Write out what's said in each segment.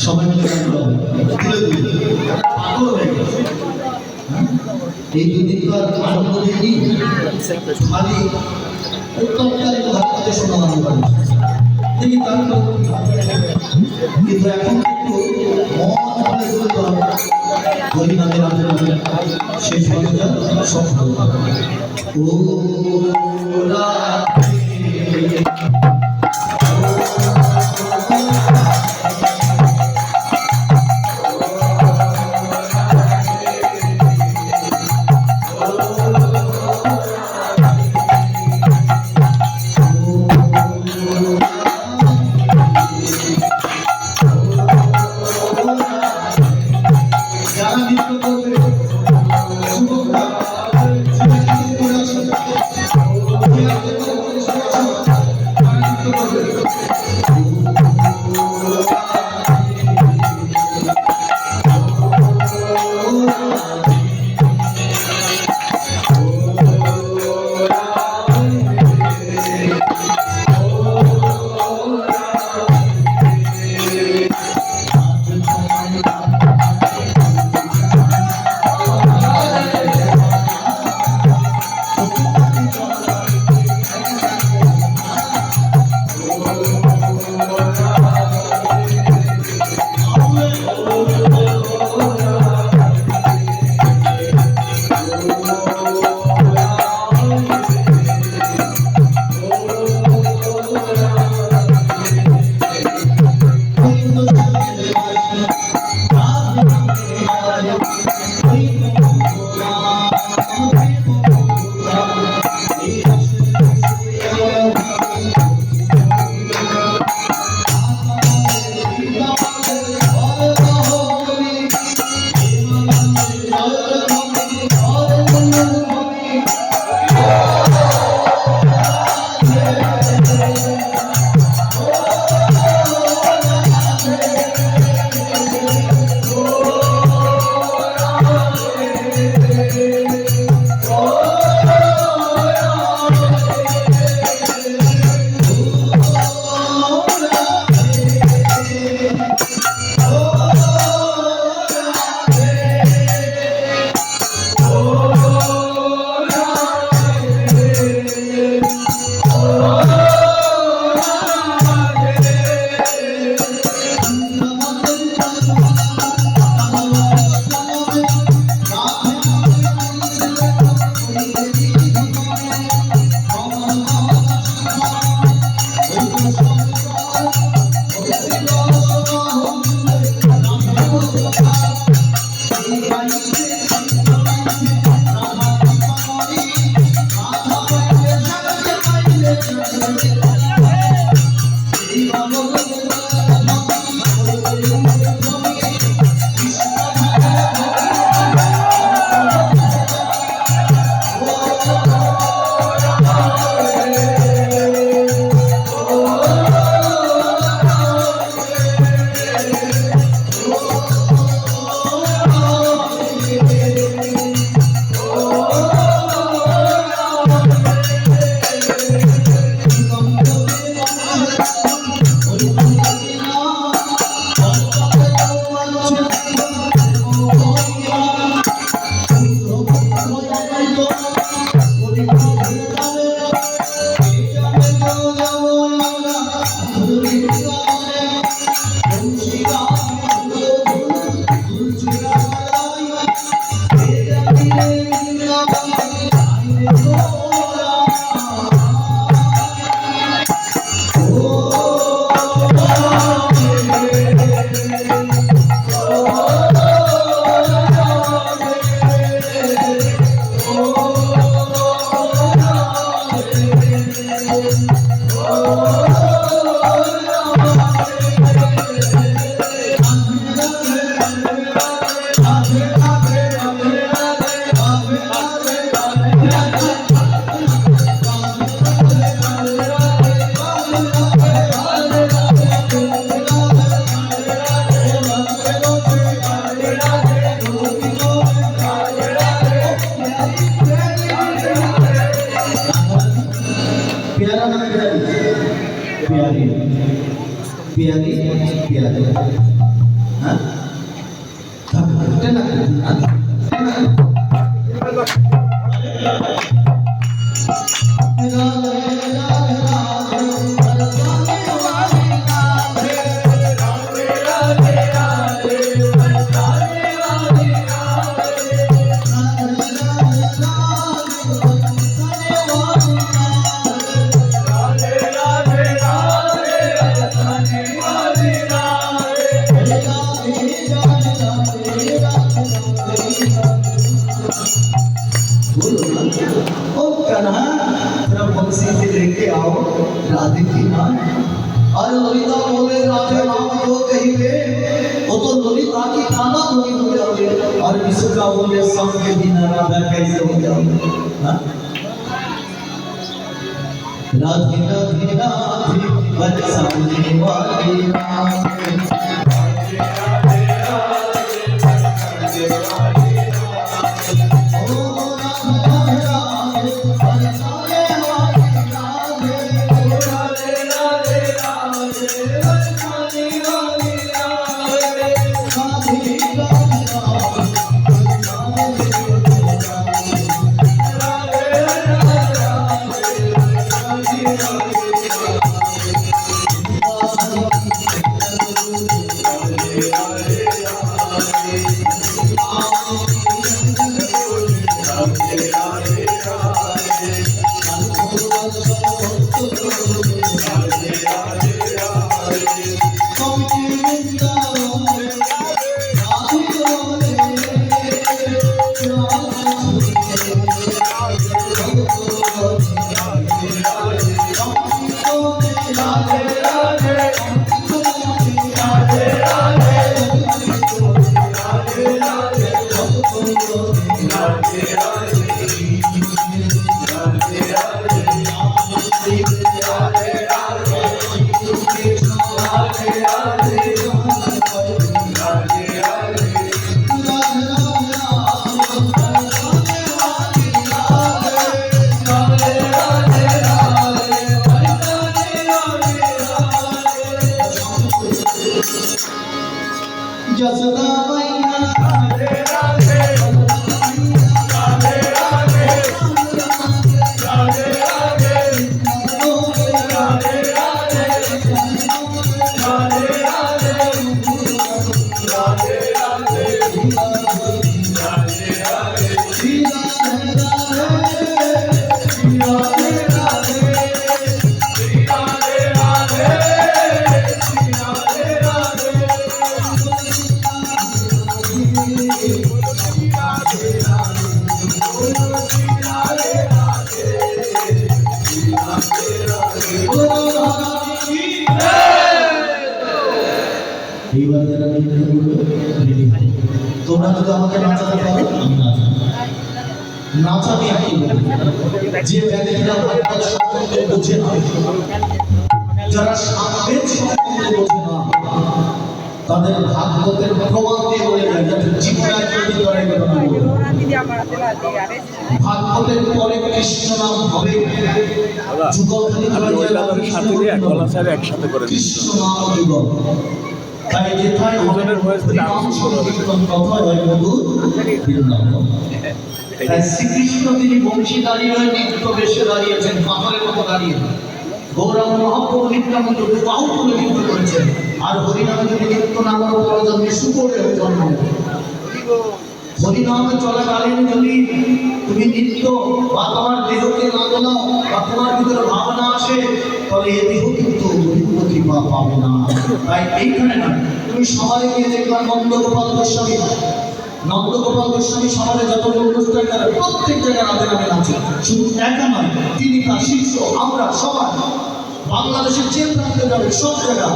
সবাই মিলে পাগল হয়ে গেছে। এই দুদিন তো আর আনন্দ দেখি খালি তৎকালীন ভাবতে শোনা পারি দেখি তার কিন্তু এখন একটু মন হরিনামের আন্দোলনে শেষ পর্যন্ত সফল ও प्यारी प्यारी हाँ टेना लेके आओ राधे की मां और ललिता बोले राधे नाम जो कहिए वो तो ललिता की खाना थोड़ी हो जाओगे और विश्वका बोले सब के बिना राधा कैसे हो जाओगे राधे राधे राधे बरसाने वाली राधे जसदा मैया राधे राधे राधे राधे राधे राधे राधे राधे राधे এইবার যারা নৃত্য করবে রেডি হবে তোমরা যদি আমাকে নাচাতে পারো আমি নাচাবো নাচাবি যে ব্যক্তিরা ভাগবত সম্বন্ধে বোঝে না যারা সামবেদ সম্বন্ধে বোঝে না তাদের ভাগবতের প্রমাণ দিয়ে বলে যায় যাতে জীবনের ভিতরে ভাগবতের পরে কৃষ্ণ নাম হবে যুগলখানি একসাথে করে কৃষ্ণ নাম যুগল তাই যেথায় দুজনের ভয়েস দিলে আমি সংকীর্তন কথা হয় মধুর বৃন্দাবন তাই শ্রীকৃষ্ণ তিনি বংশী দাঁড়িয়ে নৃত্য বেশে দাঁড়িয়েছেন পাথরের মতো দাঁড়িয়ে গৌরাঙ্গ মহাপ্রভু নিত্যানন্দ বাহু তুলে নৃত্য করেছেন আর হরিনামে যদি নৃত্য না করো পরজন্মে শুকরের জন্ম হরিনামে চলাকালীন যদি তুমি নৃত্য বা তোমার দেহকে না দোলাও বা তোমার ভিতরে ভাবনা আসে তাহলে এ দেহ কিন্তু উন্নতি বা পাবে না তাই এইখানে না তুমি সমাজে গিয়ে দেখলাম নন্দগোপাল গোস্বামী সমাজে যত অনুষ্ঠান করে প্রত্যেক জায়গায় রাধে নামে নাচে শুধু একা নয় তিনি তার শিষ্য আমরা সবাই বাংলাদেশের যে প্রান্তে যাবে সব জায়গা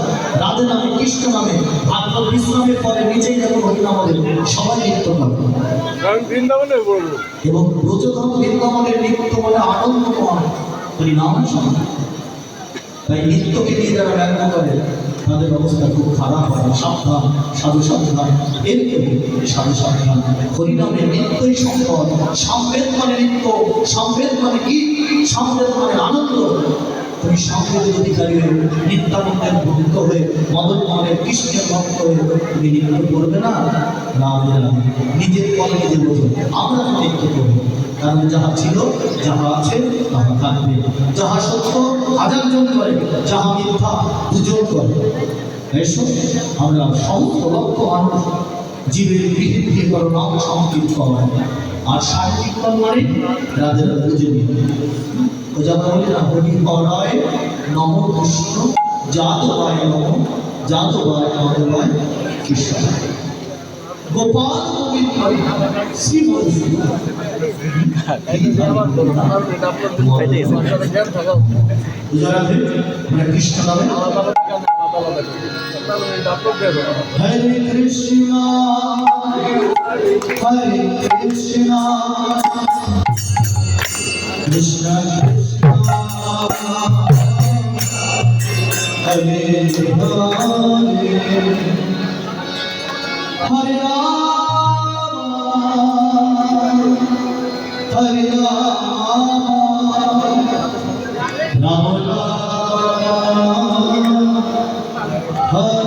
রাধে নামে কৃষ্ণ নামে ভাগবত বিশ্রামের পরে নিজেই যখন হরিনাম হবে সবাই নৃত্য করবে এবং ব্রজধাম বৃন্দাবনের নৃত্য মানে আনন্দময় হরিনামের সমান তাই নৃত্যকে নিয়ে যারা ব্যঙ্গ করে তাদের অবস্থা খুব খারাপ হয় সাবধান সাধু সাবধান এরপরে সাধু সাবধান হরিনামের নৃত্যই সম্পদ সামবেদ মানে নৃত্য সামবেদ মানে গীত সামবেদ মানে আনন্দ তুমি সংস্কৃতির অধিকারী হয়ে নিত্যানন্দের ভক্ত হয়ে মদন মোহনের কৃষ্ণের ভক্ত হয়ে তুমি নৃত্য করবে না? না, নিজের কলে নিজে বোঝো, আমরা তো নৃত্য করবো। কারণ যাহা ছিল, যাহা আছে, তাহা থাকবে। যাহা সত্য হাজার জন করে, যাহা মিথ্যা দুজন করে। এসো আমরা সমস্ত লক্ষ মানুষ জীবের বৃদ্ধি করো নাম সংকীর্তন। আর সংকীর্তন মানে রাধে রাধে বুঝে নিয়ে ও যেমন বলি না, হরি হরায় নম কৃষ্ণ যাদবায় নম, যাদবায় মাধবায় কৃষ্ণ, গোপাল গোবিন্দ শ্রী মধুসূদন। কৃষ্ণ নামে হরে কৃষ্ণ কৃষ্ণ কৃষ্ণ হরে হরে হরে হরে রাম রাম হরে